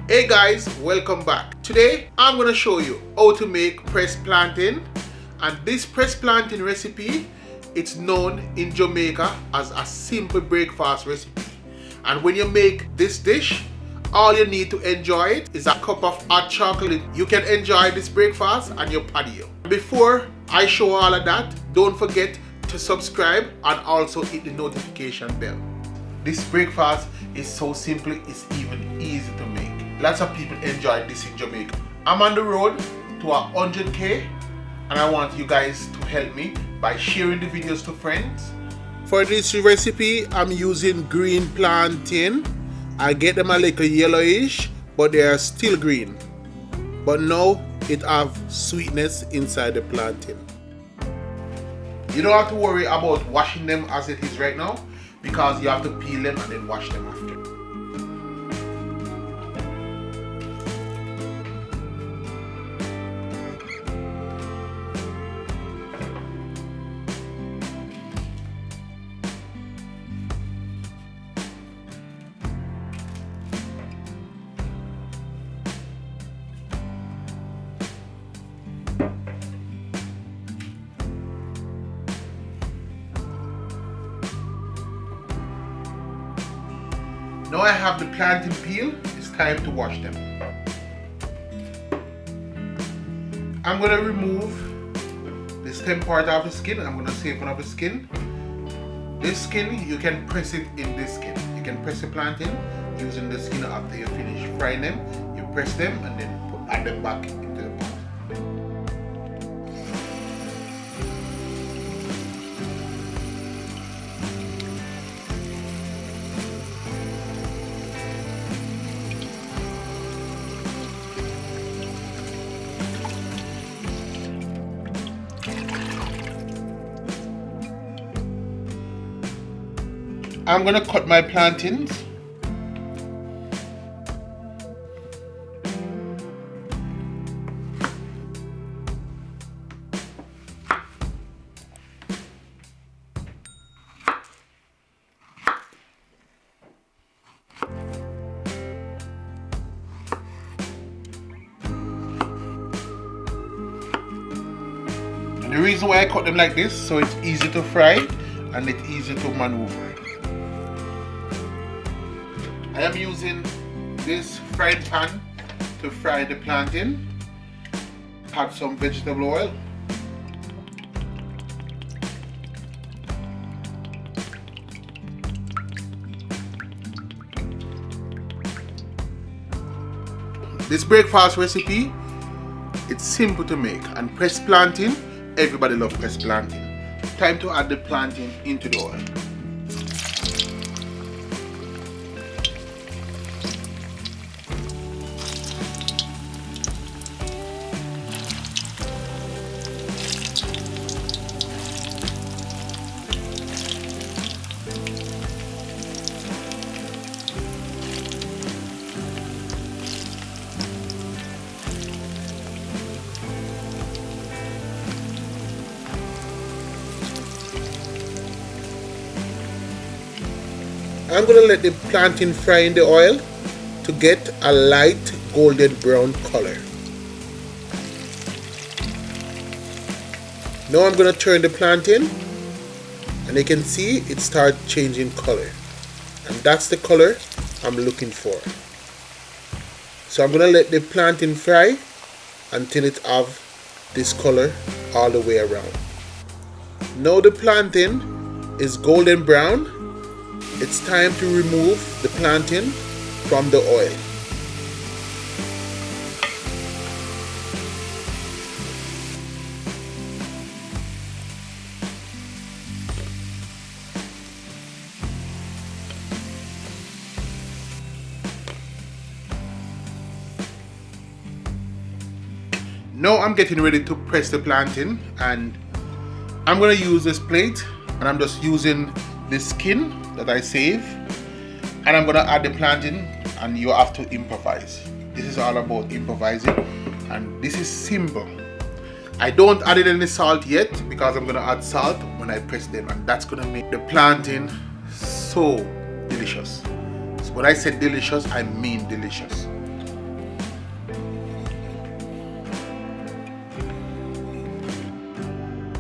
Hey guys, welcome back. Today I'm going to show you how to make pressed plantain, and this pressed plantain recipe, it's known in Jamaica as a simple breakfast recipe. And when you make this dish, all you need to enjoy it is a cup of hot chocolate. You can enjoy this breakfast on your patio. Before I show all of that, don't forget to subscribe and also hit the notification bell. This breakfast is so simple, it's even easy to make. Lots of people enjoy this in Jamaica. I'm on the road to 100K and I want you guys to help me by sharing the videos to friends. For this recipe, I'm using green plantain. I get them a little yellowish, but they are still green. But now it have sweetness inside the plantain. You don't have to worry about washing them as it is right now, because you have to peel them and then wash them after. Now I have the plantain peel, it's time to wash them. I'm going to remove the stem part of the skin. I'm going to save one of the skin. This skin, you can press it in this skin. You can press the plantain using the skin after you finish frying them. You press them and then add them back into the pot. I'm going to cut my plantains. And the reason why I cut them like this, so it's easy to fry and it's easy to maneuver. I am using this fried pan to fry the plantain. Add some vegetable oil. This breakfast recipe, it's simple to make, and pressed plantain, everybody loves pressed plantain. Time to add the plantain into the oil. I'm going to let the plantain fry in the oil to get a light golden brown color. Now I'm going to turn the plantain and you can see it start changing color, and that's the color I'm looking for. So I'm going to let the plantain fry until it have this color all the way around. Now the plantain is golden brown. It's time to remove the plantain from the oil. Now I'm getting ready to press the plantain, and I'm going to use this plate, and I'm just using the skin that I save, and I'm going to add the plantain, and you have to improvise. This is all about improvising, and this is simple. I don't add any salt yet because I'm going to add salt when I press them, and that's going to make the plantain so delicious. So when I say delicious, I mean delicious.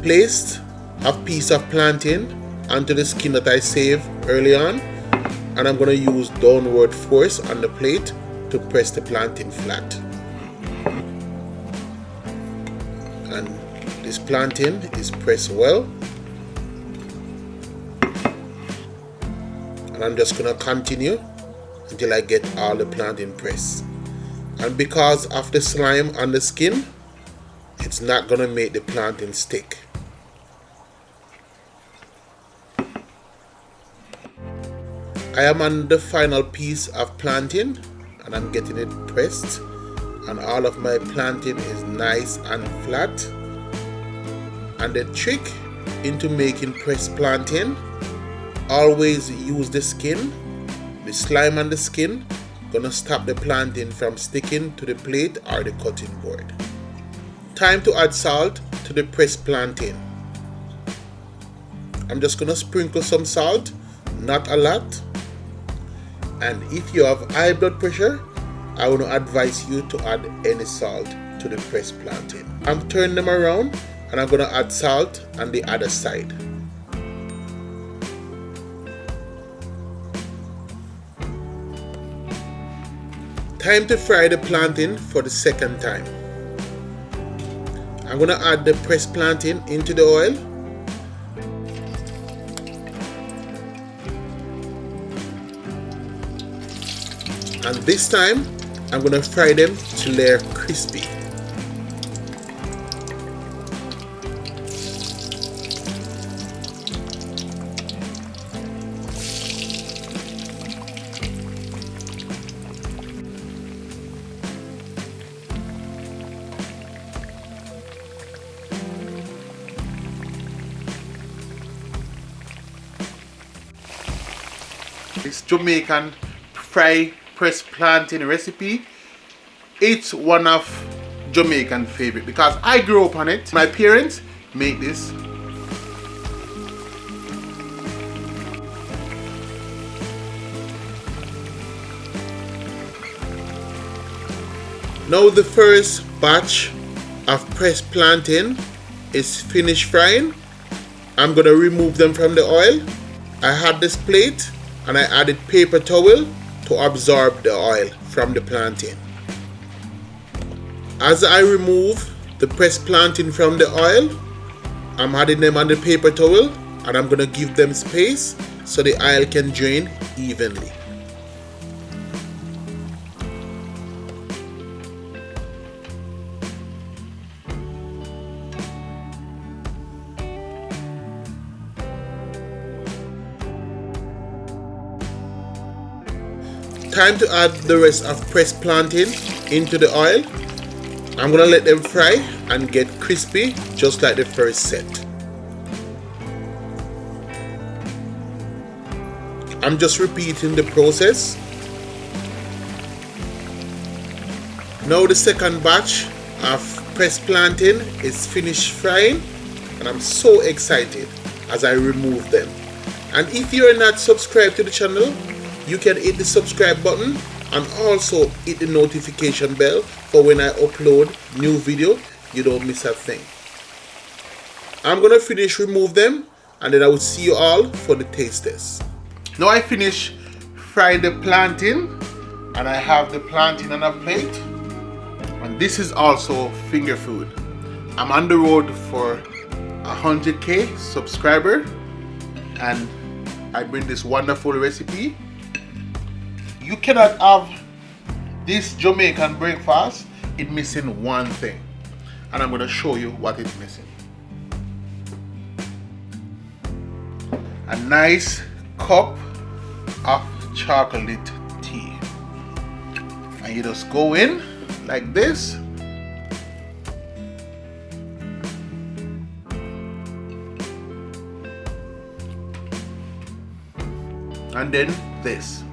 Placed a piece of plantain onto the skin that I saved early on, and I'm going to use downward force on the plate to press the plantain flat. And this plantain is pressed well, and I'm just going to continue until I get all the plantain pressed. And because of the slime on the skin, it's not going to make the plantain stick. I am on the final piece of plantain and I'm getting it pressed, and all of my plantain is nice and flat. And the trick into making pressed plantain, always use the skin. The slime on the skin gonna stop the plantain from sticking to the plate or the cutting board. Time to add salt to the pressed plantain. I'm just gonna sprinkle some salt, not a lot. And if you have high blood pressure, I want to advise you to add any salt to the pressed plantain. I'm turning them around and I'm going to add salt on the other side. Time to fry the plantain for the second time. I'm going to add the pressed plantain into the oil. And this time, I'm going to fry them till they're crispy. This Jamaican pressed plantain recipe, it's one of Jamaican favorite because I grew up on it. My parents make this. Now the first batch of pressed plantain is finished frying. I'm gonna remove them from the oil. I had this plate and I added paper towel to absorb the oil from the plantain. As I remove the pressed plantain from the oil, I'm adding them on the paper towel and I'm gonna give them space so the oil can drain evenly. Time to add the rest of pressed plantain into the oil. I'm gonna let them fry and get crispy just like the first set. I'm just repeating the process. Now the second batch of pressed plantain is finished frying and I'm so excited as I remove them. And if you're not subscribed to the channel, you can hit the subscribe button and also hit the notification bell for when I upload new video, you don't miss a thing. I'm gonna finish remove them and then I will see you all for the taste test. Now I finish frying the plantain and I have the plantain on a plate, and this is also finger food. I'm on the road for 100k subscriber and I bring this wonderful recipe. You cannot have this Jamaican breakfast, it's missing one thing, and I'm going to show you what it's missing. A nice cup of chocolate tea, and you just go in like this, and then this.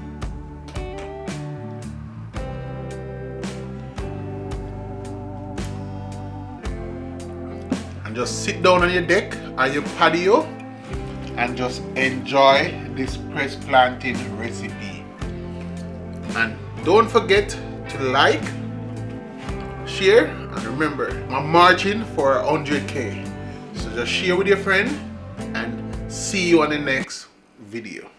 And just sit down on your deck or your patio and just enjoy this pressed plantain recipe. And don't forget to like, share, and remember, I'm marching for 100K. So just share with your friend and see you on the next video.